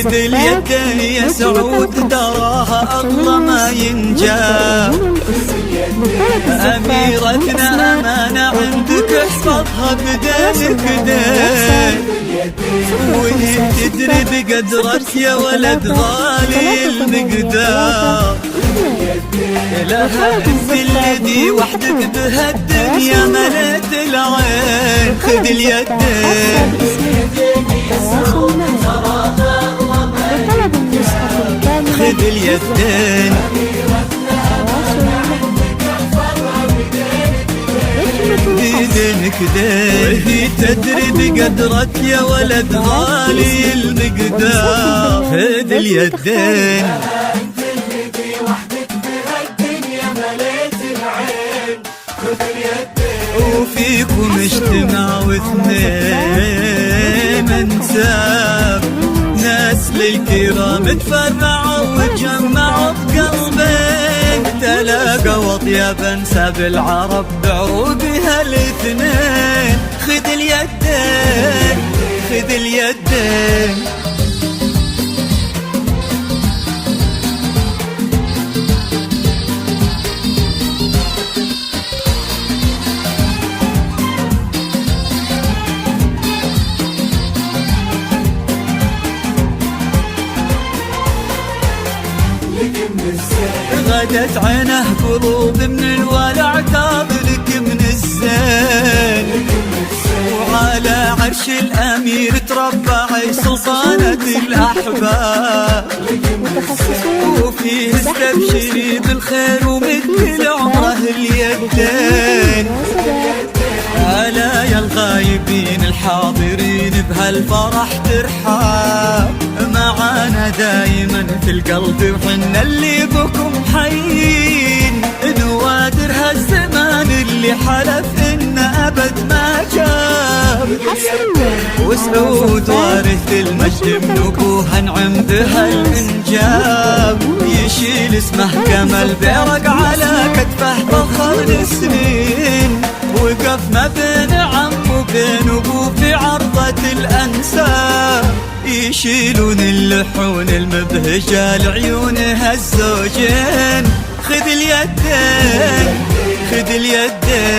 خذ اليدين يا سعود دراها الله ما ينجاب. أميرتنا أمانة عندك احفظها بدينك دين، وهي تدري بقدرك يا ولد غالي المقدار. لها انت الذي وحدك بهالدنيا مليت العين. خذ اليدين خذ اليدين بيدينك دين، وهي تدري بقدرك يا ولد غالي المقدار. خذ اليدين وفيكم اجتماع واثنين انساب، ناس للكرام تفرعوا وتجمعوا بقلبين. تلاقوا اطيب انساب العرب بعروبها الاثنين. خذ اليدين خذ اليدين غدت عينه قلوب من الولع تاب لك من الزين. وعلى عرش الأمير تربع سلطانة الأحباب، وفيه استبشري بالخير ومد لعمره اليدين. ألا يا الغايبين الحاضرين بهالفرح ترحاب، معانا دايما في القلب وحنا اللي بكم حيين. نوادر هالزمان اللي حلف إنه أبد ما جاب، وسعود وارث المجد من أبوها نعم بهالإنجاب. يشيل اسمه كمال بيرق على كتفه فخر السنين، وقف ما بين عم وبين أبوه في عرضة الأنساب. يشيلون اللحون المبهجة لعيونها الزوجين. خذ اليدين خذ اليدين